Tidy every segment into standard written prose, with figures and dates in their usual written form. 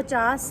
50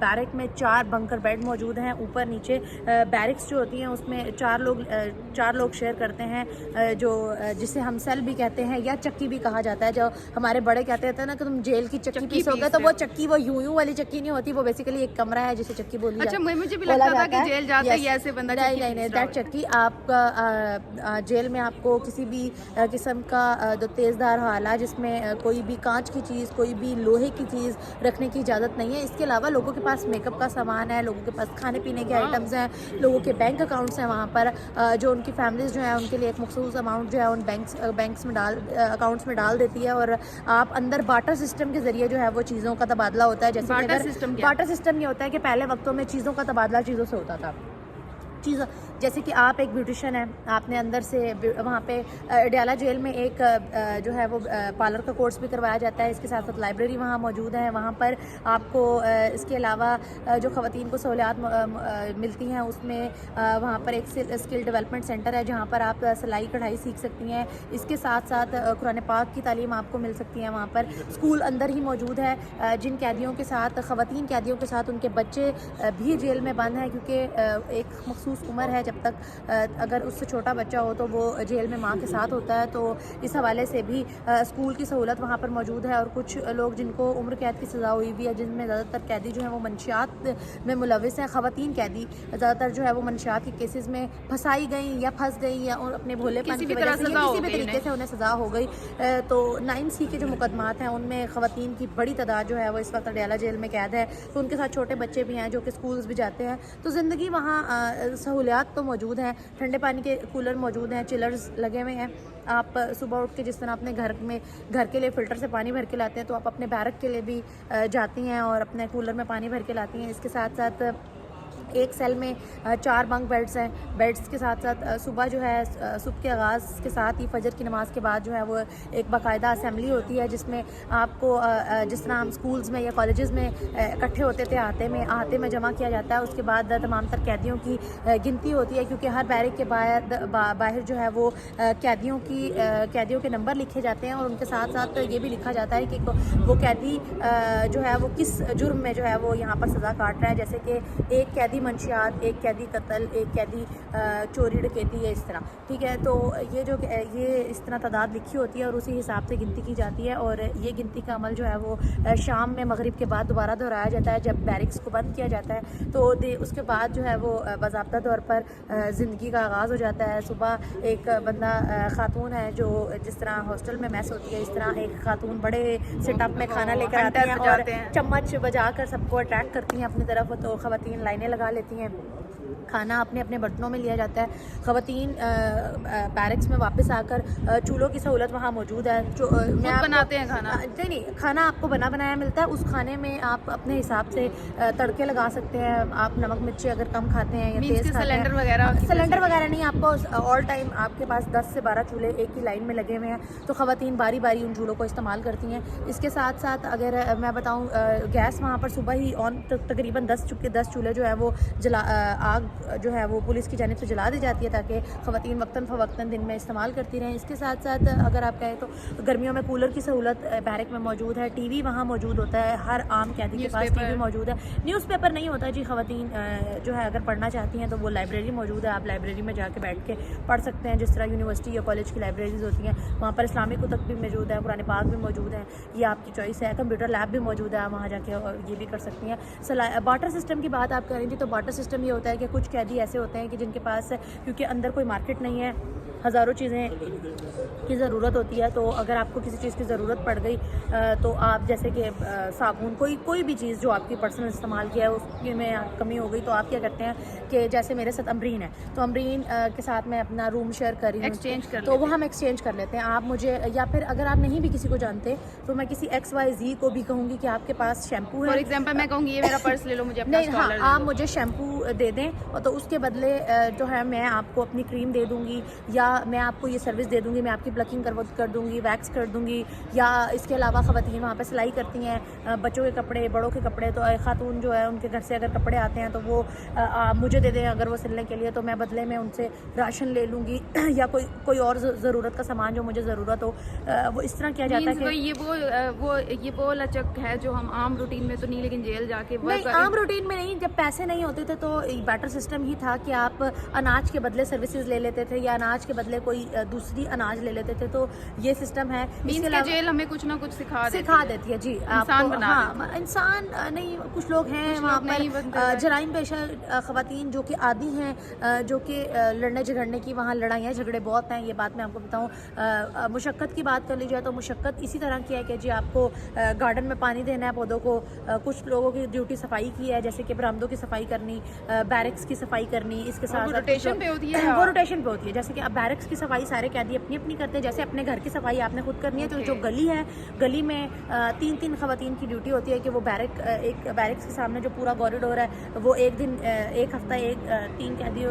barrack میں 4 بنکر bed موجود ہیں. اوپر نیچے بیرکس جو ہوتی ہیں اس میں 4 لوگ شیئر کرتے ہیں, جو جسے ہم سیل بھی کہتے ہیں یا چکی بھی کہا جاتا ہے. جو ہمارے بڑے کہتے تھے نا کہ تم جیل کی چکی پیسو گے, تو وہ چکی وہ یوں والی چکی نہیں ہوتی, وہ بیسیکلی ایک کمرہ ہے جسے چکی بولی جاتی ہے. اچھا, مجھے بھی لگتا تھا کہ جیل جاتا ہے ایسے بندہ نہیں, دیٹ چکی آپ کا جیل میں آپ کو کسی بھی قسم کا تیز دھار آلہ جس میں کوئی بھی کانچ کی چیز, کوئی بھی لوہے کی چیز رکھنے کی اجازت نہیں ہے. اس کے علاوہ لوگوں کے پاس میک اپ کا سامان ہے, لوگوں کے پاس کھانے پینے کے آئٹمز ہیں, لوگوں کے بینک اکاؤنٹس ہیں وہاں پر, جو ان کی فیملیز جو ہیں ان کے لیے ایک مخصوص اماؤنٹ جو ہے ان بینکس میں اکاؤنٹس میں ڈال دیتی ہے, اور آپ اندر بارٹر سسٹم کے ذریعے جو ہے وہ چیزوں کا تبادلہ ہوتا ہے. جیسے بارٹر سسٹم یہ ہوتا ہے کہ پہلے وقتوں میں چیزوں کا تبادلہ چیزوں سے ہوتا تھا. جیسے کہ آپ ایک بیوٹیشین ہیں, آپ نے اندر سے وہاں پہ اڈیالہ جیل میں ایک جو ہے وہ پارلر کا کورس بھی کروایا جاتا ہے. اس کے ساتھ ساتھ لائبریری وہاں موجود ہے. وہاں پر آپ کو اس کے علاوہ جو خواتین کو سہولیات ملتی ہیں اس میں وہاں پر ایک اسکل ڈیولپمنٹ سینٹر ہے جہاں پر آپ سلائی کڑھائی سیکھ سکتی ہیں. اس کے ساتھ ساتھ قرآن پاک کی تعلیم آپ کو مل سکتی ہے. وہاں پر اسکول اندر ہی موجود ہے. جن قیدیوں کے ساتھ, خواتین قیدیوں کے ساتھ ان کے بچے بھی جیل میں بند ہیں, کیونکہ ایک مخصوص عمر ہے جب تک اگر اس سے چھوٹا بچہ ہو تو وہ جیل میں ماں کے ساتھ ہوتا ہے. تو اس حوالے سے بھی اسکول کی سہولت وہاں پر موجود ہے. اور کچھ لوگ جن کو عمر قید کی سزا ہوئی بھی ہے, جن میں زیادہ تر قیدی جو ہیں وہ منشیات میں ملوث ہیں. خواتین قیدی زیادہ تر جو ہے وہ منشیات کے کیسز میں پھنسائی گئیں یا پھنس گئیں, یا اپنے بھولے پن کی وجہ سے کسی بھی طریقے سے انہیں سزا ہو گئی. تو 9C کے جو مقدمات ہیں ان میں خواتین کی بڑی تعداد جو ہے وہ اس وقت اڈیالہ جیل میں قید ہے. تو ان کے ساتھ چھوٹے بچے بھی ہیں جو کہ اسکولز بھی جاتے ہیں. تو زندگی وہاں سہولیات تو موجود ہیں, ٹھنڈے پانی کے کولر موجود ہیں, چلرز لگے ہوئے ہیں. آپ صبح اٹھ کے جس طرح اپنے گھر کے لیے فلٹر سے پانی بھر کے لاتے ہیں, تو آپ اپنے بیرک کے لیے بھی جاتی ہیں اور اپنے کولر میں پانی بھر کے لاتی ہیں. اس کے ساتھ ساتھ ایک سیل میں 4 بنک بیڈس ہیں. بیڈس کے ساتھ ساتھ صبح جو ہے صبح کے آغاز کے ساتھ ہی فجر کی نماز کے بعد جو ہے وہ ایک باقاعدہ اسمبلی ہوتی ہے, جس میں آپ کو جس طرح ہم اسکولز میں یا کالجز میں اکٹھے ہوتے تھے احاطے میں جمع کیا جاتا ہے. اس کے بعد تمام تر قیدیوں کی گنتی ہوتی ہے, کیونکہ ہر بیرک کے باہر جو ہے وہ قیدیوں کے نمبر لکھے جاتے ہیں, اور ان کے ساتھ ساتھ یہ بھی لکھا جاتا ہے کہ وہ قیدی جو ہے وہ کس جرم میں جو ہے وہ یہاں پر سزا کاٹ رہا ہے. جیسے کہ ایک قیدی منشیات, ایک قیدی قتل, ایک قیدی چوری ڈکیتی ہے, اس طرح. ٹھیک ہے, تو یہ اس طرح تعداد لکھی ہوتی ہے اور اسی حساب سے گنتی کی جاتی ہے. اور یہ گنتی کا عمل جو ہے وہ شام میں مغرب کے بعد دوبارہ دہرایا جاتا ہے جب بیرکس کو بند کیا جاتا ہے. تو اس کے بعد جو ہے وہ باضابطہ طور پر زندگی کا آغاز ہو جاتا ہے. صبح ایک بندہ خاتون ہے جو جس طرح ہاسٹل میں میس ہوتی ہے, اس طرح ایک خاتون بڑے سیٹ اپ میں کھانا لے کر آتی ہیں اور چمچ بجا کر سب کو اٹریکٹ کرتی ہیں اپنی طرف. تو خواتین لائنیں لگا لیتی ہیں, کھانا اپنے اپنے برتنوں میں لیا جاتا ہے. خواتین بیرکس میں واپس آ کر چولہوں کی سہولت وہاں موجود ہے. بناتے ہیں کھانا؟ نہیں, کھانا آپ کو بنایا ملتا ہے. اس کھانے میں آپ اپنے حساب سے تڑکے لگا سکتے ہیں. آپ نمک مرچی اگر کم کھاتے ہیں یا تیز کھاتے ہیں, سلنڈر وغیرہ نہیں, آپ کو آل ٹائم آپ کے پاس 10 سے 12 چولہے ایک ہی لائن میں لگے ہوئے ہیں. تو خواتین باری باری ان چولہوں کو استعمال کرتی ہیں. اس کے ساتھ ساتھ اگر میں بتاؤں, گیس وہاں پر صبح ہی آن تقریباً 10 چولہے جو ہے وہ آگ جو ہے وہ پولیس کی جانب سے جلا دی جاتی ہے تاکہ خواتین وقتاً فوقتاً دن میں استعمال کرتی رہیں. اس کے ساتھ ساتھ اگر آپ کہیں تو گرمیوں میں کولر کی سہولت بیرک میں موجود ہے. ٹی وی وہاں موجود ہوتا ہے, ہر عام قیدی کے پاس ٹی وی موجود ہے. نیوز پیپر نہیں ہوتا جی. خواتین جو ہے اگر پڑھنا چاہتی ہیں تو وہ لائبریری موجود ہے, آپ لائبریری میں جا کے بیٹھ کے پڑھ سکتے ہیں. جس طرح یونیورسٹی یا کالج کی لائبریریز ہوتی ہیں وہاں پر اسلامی کتب بھی موجود ہے, قرآن پاک بھی موجود ہے, یہ آپ کی چوائس ہے. کمپیوٹر لیب بھی موجود ہے, آپ وہاں جا کے یہ بھی کر سکتی ہیں. بارٹر سسٹم کی بات آپ کریں گی تو بارٹر سسٹم یہ ہوتا ہے کہ کچھ قیدی ایسے ہوتے ہیں کہ جن کے پاس, کیونکہ اندر کوئی مارکیٹ نہیں ہے, ہزاروں چیزیں کی ضرورت ہوتی ہے. تو اگر آپ کو کسی چیز کی ضرورت پڑ گئی تو آپ جیسے کہ صابن, کوئی بھی چیز جو آپ کی پرسنل استعمال کیا ہے اس میں کمی ہو گئی, تو آپ کیا کرتے ہیں کہ جیسے میرے ساتھ امرین ہے, تو امرین کے ساتھ میں اپنا روم شیئر کر رہی ہوں, تو وہ ہم ایکسچینج کر لیتے ہیں. آپ مجھے, یا پھر اگر آپ نہیں بھی کسی کو جانتے تو میں کسی XYZ کو بھی کہوں گی کہ آپ کے پاس شیمپو ہے, فار ایگزامپل میں کہوں گی یہ میرا پرس لے لو, مجھے اپنا نہیں, ہاں, آپ مجھے شیمپو دے دیں, اور تو اس کے بدلے جو ہے میں آپ کو اپنی کریم دے دوں گی, یا میں آپ کو یہ سروس دے دوں گی, میں آپ کی پلکنگ کر دوں گی, ویکس کر دوں گی. یا اس کے علاوہ خواتین وہاں پہ سلائی کرتی ہیں, بچوں کے کپڑے, بڑوں کے کپڑے. تو خاتون جو ہے ان کے گھر سے اگر کپڑے آتے ہیں تو وہ مجھے دے دیں اگر وہ سلنے کے لیے, تو میں بدلے میں ان سے راشن لے لوں گی یا کوئی اور ضرورت کا سامان جو مجھے ضرورت ہو. وہ اس طرح کیا جاتا ہے کہ یہ وہ لچک ہے جو ہم عام روٹین میں تو نہیں, لیکن جیل جا کے نہیں, عام روٹین میں نہیں. جب پیسے نہیں ہوتے تھے تو بیٹر سسٹم ہی تھا کہ آپ اناج کے بدلے سروسز لے لیتے تھے یا اناج کے بدلے کوئی دوسری اناج لے لیتے تھے. تو یہ سسٹم ہے. مینس کہ جیل ہمیں کچھ نہ کچھ سکھا دیتی ہے جی, انسان بنا ہاں, انسان نہیں, کچھ لوگ ہیں وہاں پر جرائم پیشہ خواتین جو کہ عادی ہیں, جو کہ لڑنے جھگڑنے کی, وہاں لڑائیاں جھگڑے بہت ہیں. یہ بات میں آپ کو بتاؤں. مشقت کی بات کر لی جائے تو مشقت اسی طرح کی ہے کہ جی آپ کو گارڈن میں پانی دینا ہے پودوں کو. کچھ لوگوں کی ڈیوٹی صفائی کی ہے, جیسے کہ برآمدوں کی صفائی کرنی, بیرکس کی صفائی کرنی. اس کے ساتھ روٹیشن پہ ہوتی ہے, وہ روٹیشن پہ ہوتی ہے. جیسے کہ اب بیرکس کی صفائی سارے قیدی اپنی اپنی کرتے ہیں, جیسے اپنے گھر کی صفائی آپ نے خود کرنی ہے. تو جو گلی ہے, گلی میں 3 خواتین کی ڈیوٹی ہوتی ہے کہ وہ ایک بیرکس کے سامنے جو پورا کوریڈور ہے وہ ایک دن, ایک ہفتہ 3 قیدی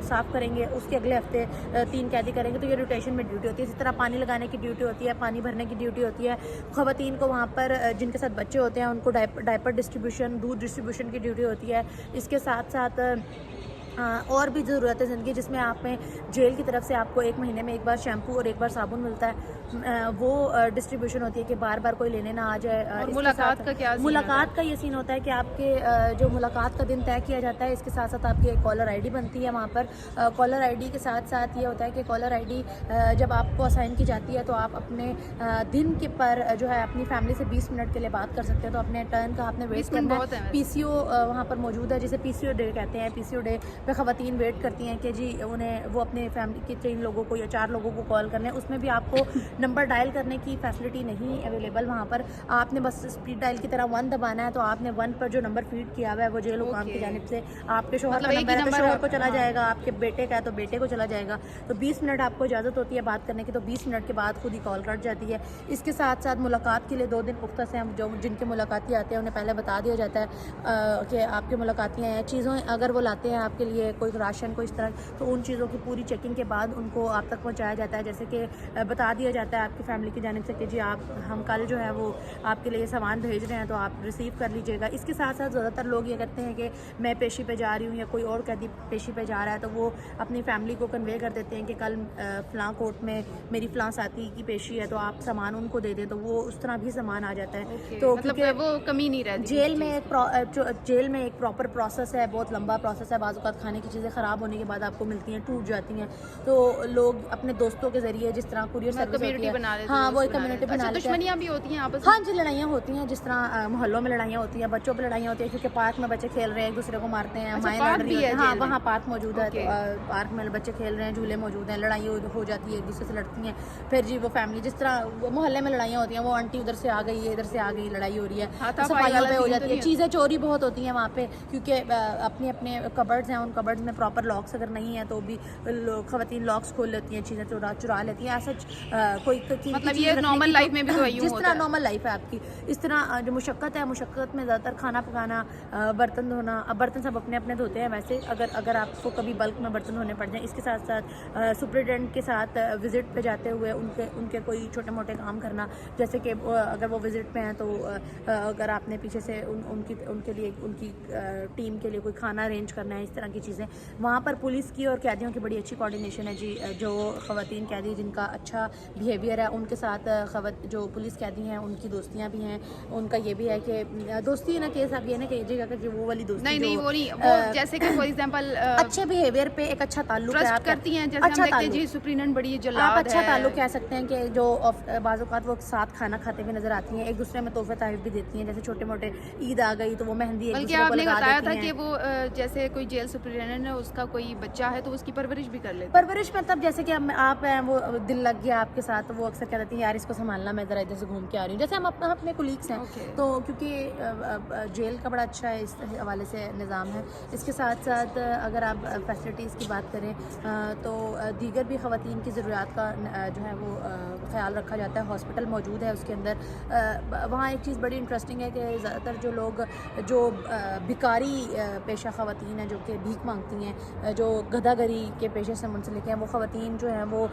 صاف کریں گے, اس کے اگلے ہفتے 3 قیدی کریں گے. تو یہ روٹیشن میں ڈیوٹی ہوتی ہے. اسی طرح پانی لگانے کی ڈیوٹی ہوتی ہے, پانی بھرنے کی ڈیوٹی ہوتی ہے. خواتین کو وہاں پر جن کے ساتھ بچے ہوتے ہیں ان کو ڈائپر ڈسٹریبیوشن, دودھ ڈسٹریبیوشن کی ڈیوٹی ہوتی ہے. اس کے ساتھ ساتھ اور بھی ضرورت ہے زندگی, جس میں آپ میں جیل کی طرف سے آپ کو 1 مہینے میں 1 بار شیمپو اور 1 بار صابن ملتا ہے. وہ ڈسٹریبیوشن ہوتی ہے کہ بار بار کوئی لینے نہ آ جائے. اور ملاقات کا کیا ملاقات کا یہ سین ہوتا ہے کہ آپ کے جو ملاقات کا دن طے کیا جاتا ہے, اس کے ساتھ ساتھ آپ کی ایک کالر آئی ڈی بنتی ہے وہاں پر. کالر آئی ڈی کے ساتھ ساتھ یہ ہوتا ہے کہ کالر آئی ڈی جب آپ کو اسائن کی جاتی ہے تو آپ اپنے دن کے پر جو ہے اپنی فیملی سے 20 منٹ کے لیے بات کر سکتے ہیں. تو اپنے ٹرن کا آپ نے ویٹ کرنا ہے. پی سی او وہاں پر موجود ہے, جسے پی سی او ڈے کہتے ہیں. پی سی او ڈے پہ خواتین ویٹ کرتی ہیں کہ جی انہیں وہ اپنے فیملی کے 3 لوگوں کو یا 4 لوگوں کو کال کرنے. اس میں بھی آپ کو نمبر ڈائل کرنے کی فیسلٹی نہیں اویلیبل وہاں پر. آپ نے بس اسپیڈ ڈائل کی طرح 1 دبانا ہے, تو آپ نے 1 پر جو نمبر فیڈ کیا ہوا ہے وہ جیل حکام کی جانب سے آپ کے شوہر کا نمبر ہے تو شوہر کو چلا جائے گا, آپ کے بیٹے کا ہے تو بیٹے کو چلا جائے گا. تو 20 منٹ آپ کو اجازت ہوتی ہے بات کرنے کی, تو 20 منٹ کے بعد خود ہی کال کٹ جاتی ہے. اس کے ساتھ ساتھ ملاقات کے لیے 2 دن مختص ہیں. جو جن کے ملاقاتی آتے ہیں انہیں پہلے بتا دیا جاتا ہے کہ آپ کے ملاقاتی ہیں. چیزوں اگر وہ لاتے ہیں آپ کے لیے کوئی راشن کوئی اس طرح, تو ان چیزوں کی پوری چیکنگ کے بعد ان کو آپ تک پہنچایا جاتا ہے. جیسے کہ بتا دیا جاتا ہے آپ کی فیملی کی جانب سے کہ جی ہم کل جو ہے وہ آپ کے لیے سامان بھیج رہے ہیں تو آپ ریسیو کر لیجیے گا. اس کے ساتھ ساتھ زیادہ تر لوگ یہ کرتے ہیں کہ میں پیشی پہ جا رہی ہوں یا کوئی اور قیدی پیشی پہ جا رہا ہے, تو وہ اپنی فیملی کو کنوے کر دیتے ہیں کہ کل فلاں کورٹ میں میری فلاں ساتھی کی پیشی ہے, تو آپ سامان ان کو دے دیں. تو وہ اس طرح بھی سامان آ جاتا ہے. تو مطلب وہ کمی نہیں رہتی. جیل میں ایک پراپر پروسیس ہے, بہت لمبا پروسیس ہے. بعض اوقات کھانے کی چیزیں خراب ہونے کے بعد آپ کو ملتی ہیں, ٹوٹ جاتی ہیں. تو لوگ اپنے دوستوں کے ذریعے, جس طرح کوریئر سروس ہوتی ہے, ہاں وہ ایک کمیونٹی بنا لیتے ہیں. دشمنیاں بھی ہوتی ہیں آپس میں, ہاں جی لڑائیاں ہوتی ہیں. جس طرح محلوں میں لڑائیاں ہوتی ہیں, بچوں پہ لڑائیاں ہوتی ہیں, کیونکہ پارک میں بچے کھیل رہے ہیں, ایک دوسرے کو مارتے ہیں, مائیں لڑ رہی ہیں. ہاں وہاں پارک موجود ہے, پارک میں بچے کھیل رہے ہیں, جھولے موجود ہیں, لڑائی ہو جاتی ہے, ایک دوسرے سے لڑتی ہیں. پھر جی وہ فیملی, جس طرح محلے میں لڑائیاں ہوتی ہیں, وہ آنٹی ادھر سے آ گئی ہے, ادھر سے آ گئی, لڑائی ہو رہی ہے, صفائیوں پہ ہو جاتی ہے. چیزیں چوری بہت ہوتی ہیں وہاں پہ, کیونکہ اپنے اپنے کبرڈز ہیں, ان کبرڈز میں پراپر لاکس اگر نہیں ہیں تو بھی خواتین لاکس کھول لیتی ہیں, چیزیں چرا لیتی ہیں. ایسا کوئی مطلب یہ نارمل لائف میں بھی تو جس طرح نارمل لائف ہے آپ کی, اس طرح جو مشقت ہے, مشقت میں زیادہ تر کھانا پکانا, برتن دھونا. اب برتن سب اپنے اپنے دھوتے ہیں ویسے, اگر آپ کو کبھی بلک میں برتن دھونے پڑ جائیں. اس کے ساتھ ساتھ سپرنٹینڈنٹ کے ساتھ وزٹ پہ جاتے ہوئے ان کے کوئی چھوٹے موٹے کام کرنا, جیسے کہ اگر وہ وزٹ پہ ہیں تو اگر آپ نے پیچھے سے ان کے لیے, ان کی ٹیم کے لیے کوئی کھانا ارینج کرنا ہے, اس طرح کی چیزیں. وہاں پر پولیس کی اور قیدیوں کی بڑی اچھی کوارڈینیشن ہے جی. جو خواتین قیدی جن کا اچھا بیہیویئر ہے, ان کے ساتھ جو پولیس قیدی ہیں ان کی دوستیاں بھی ہیں. ان کا یہ بھی ہے کہ دوستی نا کیس آپ یہ نہ کہیے گا کہ وہ والی دوستی نہیں, وہ نہیں, وہ جیسے کہ فار ایگزامپل اچھے بیہیویئر پہ ایک اچھا تعلق ہے, آپ کرتی ہیں. جیسے ہم دیکھتے ہیں جی سپرینٹینڈنٹ بڑی جلاد ہے, آپ اچھا تعلق کہہ سکتے ہیں کہ جو بعض اوقات وہ ساتھ کھانا کھاتے ہوئے نظر آتی ہیں, ایک دوسرے میں تحفے تحائف بھی دیتی ہیں. جیسے چھوٹے موٹے عید آ گئی تو وہ مہندی ایک دوسرے کو لگا دیتی ہیں. بلکہ آپ نے بتایا تھا کہ وہ جیسے کوئی جیل سپرنٹینڈنٹ ہے, اس کا کوئی بچہ ہے تو اس کی پرورش بھی کر لیتے ہیں. پرورش مطلب جیسے کہ آپ ہیں, وہ دل لگ گیا آپ کے ساتھ, وہ اکثر کہہ دیتی ہیں یار اس کو سنبھالنا, میں ذرا ادھر سے گھوم کے آ رہی ہوں. جیسے ہم اپنے کولیگس ہیں, تو کیونکہ جیل کا بڑا اچھا ہے اس حوالے سے نظام ہے. اس کے ساتھ ساتھ اگر آپ فیسلٹیز کی بات کریں تو دیگر بھی خواتین کی ضروریات کا جو ہے وہ خیال رکھا جاتا ہے. ہاسپٹل موجود ہے اس کے اندر. وہاں ایک چیز بڑی انٹرسٹنگ ہے کہ زیادہ تر جو لوگ جو بھکاری پیشہ خواتین ہیں, جو کہ بھیک بھیک مانگتی ہیں, جو گدھا گری کے پیشے سے منسلک ہیں, وہ خواتین جو ہیں وہ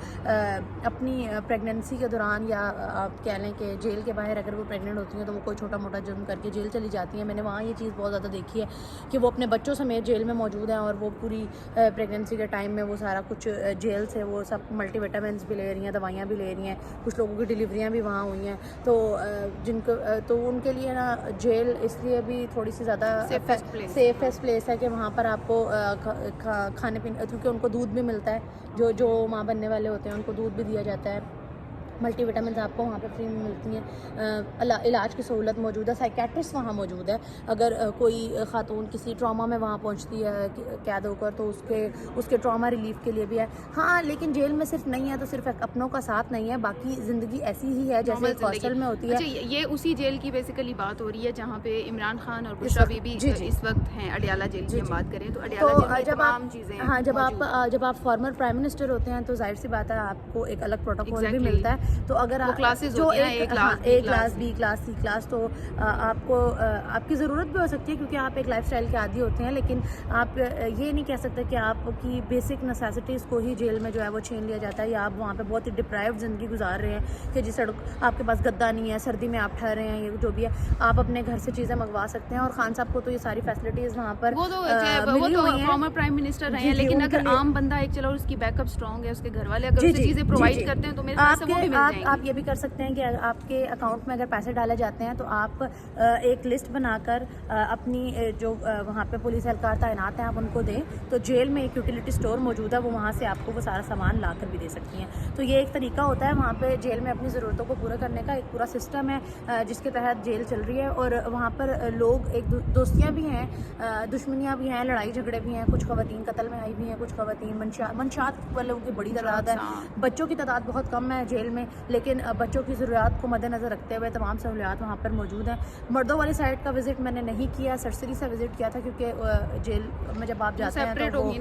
اپنی پریگننسی کے دوران یا آپ کہہ لیں کہ جیل کے باہر اگر وہ پریگننٹ ہوتی ہیں تو وہ کوئی چھوٹا موٹا جرم کر کے جیل چلی جاتی ہیں. میں نے وہاں یہ چیز بہت زیادہ دیکھی ہے کہ وہ اپنے بچوں سمیت جیل میں موجود ہیں, اور وہ پوری پریگننسی کے ٹائم میں وہ سارا کچھ جیل سے وہ سب ملٹی وٹامنس بھی لے رہی ہیں, دوائیاں بھی لے رہی ہیں, کچھ لوگوں کی ڈلیوریاں بھی وہاں ہوئی ہیں. تو جن کو تو ان کے لیے نا جیل اس لیے بھی تھوڑی سی زیادہ سیفسٹ پلیس ہے کہ وہاں پر آپ کو کھانے پینے, کیونکہ ان کو دودھ بھی ملتا ہے, جو ماں بننے والے ہوتے ہیں ان کو دودھ بھی دیا جاتا ہے, ملٹی وٹامنز آپ کو وہاں پہ فری میں ملتی ہیں, علاج کی سہولت موجود ہے, سائیکیٹرسٹ وہاں موجود ہے. اگر کوئی خاتون کسی ٹراما میں وہاں پہنچتی ہے قید ہو کر تو اس کے ٹراما ریلیف کے لیے بھی ہے. ہاں لیکن جیل میں صرف نہیں ہے تو صرف اپنوں کا ساتھ نہیں ہے, باقی زندگی ایسی ہی ہے جیسے ایک ہاسٹل میں ہوتی ہے. یہ اسی جیل کی بیسیکلی بات ہو رہی ہے جہاں پہ عمران خان اور بشرا بی بی اس وقت ہیں, اڈیالہ جیل کی ہم بات کریں تو اڈیالہ جیل میں تمام چیزیں. ہاں جب آپ فارمر پرائم منسٹر ہوتے ہیں تو ظاہر سی بات ہے آپ کو ایک الگ پروٹوکول بھی ملتا ہے. تو اگر جو A class B class C class, تو آپ کو آپ کی ضرورت بھی ہو سکتی ہے کیونکہ آپ ایک لائف اسٹائل کے عادی ہوتے ہیں, لیکن آپ یہ نہیں کہہ سکتے کہ آپ کی بیسک نیسیسٹیز کو ہی جیل میں جو ہے وہ چھین لیا جاتا ہے, یا آپ وہاں پہ بہت ہی ڈپرائیوڈ زندگی گزار رہے ہیں کہ جس سڑک آپ کے پاس گدا نہیں ہے, سردی میں آپ ٹھہر رہے ہیں, یہ جو بھی ہے آپ اپنے گھر سے چیزیں منگوا سکتے ہیں. اور خان صاحب کو تو یہ ساری فیسلٹیز وہاں پر ملی ہوئی ہیں, فارمر پرائم منسٹر رہے ہیں, لیکن اگر عام بندہ ایک چلو اس کی بیک اپ اسٹرانگ ہے, اس کے گھر والے اگر اسے چیزیں پرووائڈ کرتے ہیں تو میرے خیال سے وہ بھی مل جائیں گی. آپ یہ بھی کر سکتے ہیں کہ آپ کے اکاؤنٹ میں اگر پیسے ڈالے جاتے ہیں تو آپ ایک لسٹ بنا کر اپنی جو وہاں پہ پولیس اہلکار تعینات ہیں آپ ان کو دیں, تو جیل میں ایک یوٹیلیٹی اسٹور موجود ہے, وہ وہاں سے آپ کو وہ سارا سامان لا کر بھی دے سکتی ہیں. تو یہ ایک طریقہ ہوتا ہے وہاں پہ جیل میں اپنی ضرورتوں کو پورا کرنے کا, ایک پورا سسٹم ہے جس کے تحت جیل چل رہی ہے. اور وہاں پر لوگ ایک دوستیاں بھی ہیں, دشمنیاں بھی ہیں, لڑائی جھگڑے بھی ہیں, کچھ خواتین قتل میں آئی بھی ہیں, کچھ خواتین منشیات والوں کی بڑی تعداد ہے, بچوں کی تعداد بہت کم ہے جیل میں, لیکن بچوں کی ضروریات کو مد نظر رکھتے ہوئے تمام سہولیات وہاں پر موجود ہیں. مردوں والی سائڈ کا وزٹ میں نے نہیں کیا, سرسری سے وزٹ کیا تھا کیونکہ جیل میں جب آپ جاتے ہیں تو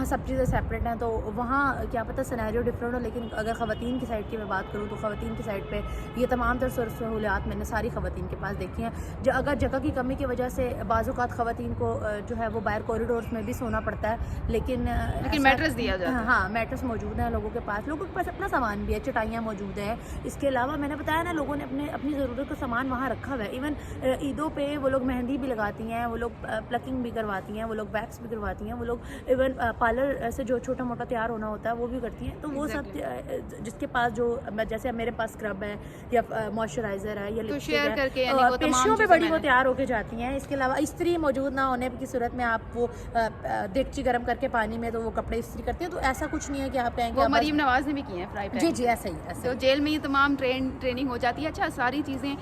سب چیزیں سیپریٹ ہیں, تو وہاں کیا پتہ سینیریو ڈفرینٹ ہو. لیکن اگر خواتین کی سائڈ کی میں بات کروں تو خواتین کی سائڈ پہ یہ تمام تر سہولیات میں نے ساری خواتین کے پاس دیکھی ہیں. اگر جگہ کی کمی کی وجہ سے بعض اوقات خواتین کو جو ہے وہ باہر کوریڈورز میں بھی سونا پڑتا ہے, لیکن میٹرس دیا جاتا ہے. ہاں میٹرس موجود ہیں لوگوں کے پاس اپنا سامان بھی ہے, چٹائیاں موجود ہیں. اس کے علاوہ میں نے بتایا نا لوگوں نے اپنی ضرورت کا سامان وہاں رکھا ہوا ہے. ایون عیدوں پہ وہ لوگ مہندی بھی لگاتی ہیں, وہ لوگ پلکنگ بھی کرواتی ہیں, وہ لوگ ویکس بھی کرواتی ہیں, وہ لوگ ایون پارلر سے جو چھوٹا موٹا تیار ہونا ہوتا ہے وہ بھی کرتی ہیں. تو وہ سب جس کے پاس جو جیسے میرے پاس اسکرب ہے یا موئسچرائزر ہے یا لپسٹک ہے, پیشیوں پہ بڑی وہ تیار ہو کے جاتی ہیں. اس کے علاوہ استری موجود نہ ہونے کی صورت میں آپ وہ دیگچی گرم کر کے پانی میں تو وہ کپڑے استری کرتے ہیں. تو ایسا کچھ نہیں ہے کہ آپ کہیں گے. مریم نواز نے بھی کی ہیں فرائی پین. جی ایسا ہی. تو جیل میں یہ تمام ٹریننگ ہو جاتی ہے. اچھا, ساری چیزیں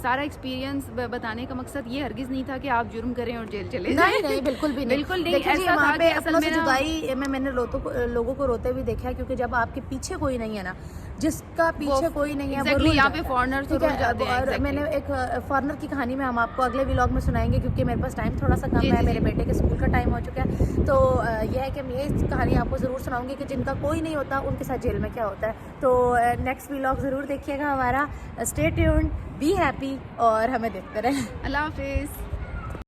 سارا ایکسپیرینس بتانے کا مقصد یہ ہرگز نہیں تھا کہ آپ جرم کریں اور جیل چلے جائیں. نہیں بالکل بھی نہیں, بالکل نہیں. ایسا وہاں تھا پہ کہ اپنوں سے جدائی میں نے لوگوں کو روتے ہوئے دیکھا ہے, کیونکہ جب آپ کے پیچھے کوئی نہیں ہے نا, جس کا پیچھے کوئی نہیں ہے وہ یہاں پہ فارنر تو رک جاتے ہیں. اور میں نے ایک فارنر کی کہانی میں ہم آپ کو اگلے ولاگ میں سنائیں گے, کیونکہ میرے پاس ٹائم تھوڑا سا کم ہے, میرے بیٹے کے اسکول کا ٹائم ہو چکا ہے. تو یہ ہے کہ میں یہ کہانی آپ کو ضرور سناؤں گی کہ جن کا کوئی نہیں ہوتا ان کے ساتھ جیل میں کیا ہوتا ہے. تو نیکسٹ ولاگ ضرور دیکھیے گا ہمارا. اسٹے ٹیونڈ, بی ہیپی اور ہمیں دیکھتے رہیں. اللہ حافظ.